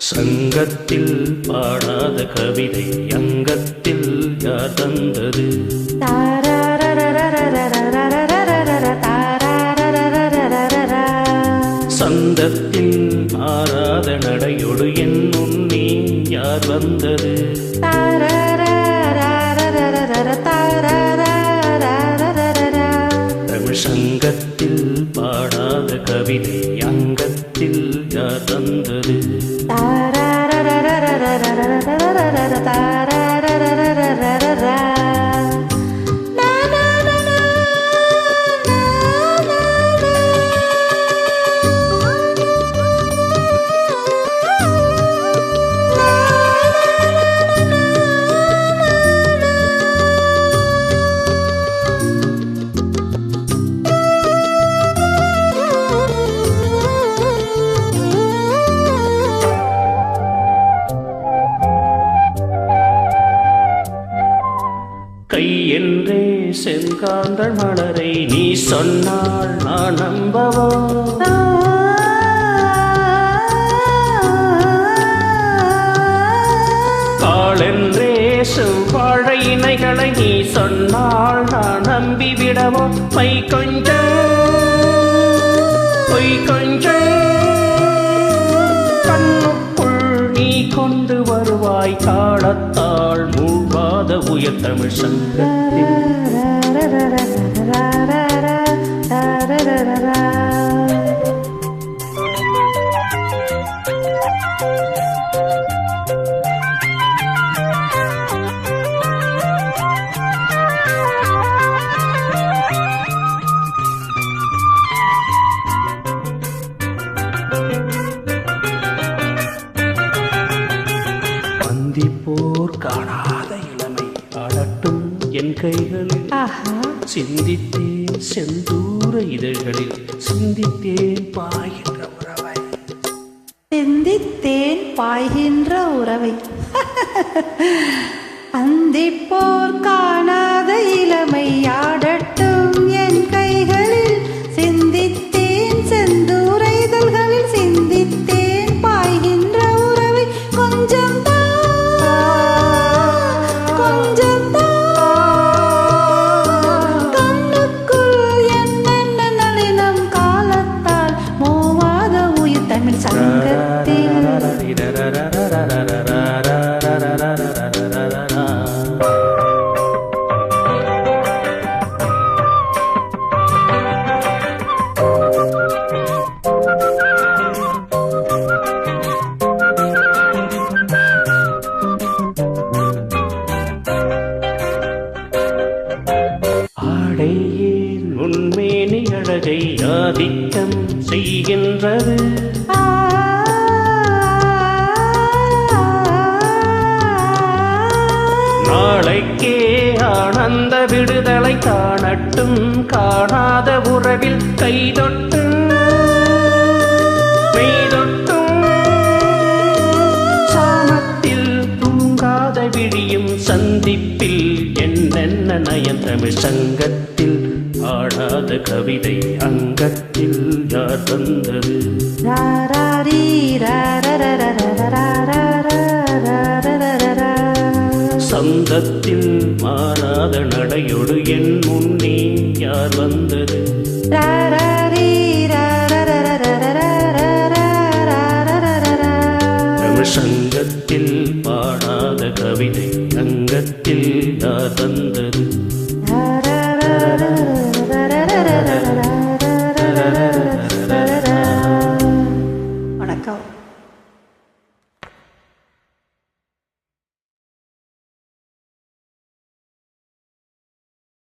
சங்கத்தில் பாடாத கவிதை அங்கத்தில் யார் தந்தது? சந்தத்தில் மாறாத நடையொடு என் முன்னே யார் வந்தது? தமிழ் சங்கத்தில் பாடாத கவிதை அங்கத்தில் யார் தந்தது? கை என்றே செங்காந்தள் மலரை நீ சொன்னால் நான் நம்பவோ? காலென்றே செவ்வாழை இணைகளை நீ சொன்னால் நான் நம்பிவிடவோ? பொய் கொஞ்சம் கண்ணுக்குள் நீ கொண்டு வருவாய் காலத்தால் மூழ்காத உயர் தமிழ் சங்கத்தில். சிந்திப்போர் காணாத இளமை ஆடட்டும் என் கைகளில். சிந்தித்தேன் செந்தூர இதழ்களில் சிந்தித்தேன் பாய்கின்ற உறவை. சிந்தித்தேன் பாய்கின்ற உறவை. அந்திப்போர் காணாத இளமை ஆடட்டும் என் கைகளில். சிந்தித்தேன் செந்தூர இதழ்களில் சிந்தித்தேன் பாய்கின்ற உறவை. கொஞ்சம் உன்மேனி அழகை ஆதிக்கம் செய்கின்றது. நாளைக்கே ஆனந்த விடுதலை காணட்டும் காணாத உறவில் கைதொட்டும் மெய்தொட்டும். சாமத்தில் தூங்காத விழியும் சந்திப்பில் என்னென்ன நயம் தமிழ் சங்கத்தில் ஆடாத கவிதை அங்கத்தில் யார் தந்தது? சந்தத்தில் மாறாத நடையொடு என் முன்னே யார் வந்தது? தமிழ் சங்கத்தில் பாடாத கவிதை அங்கத்தில் யார் தந்தது?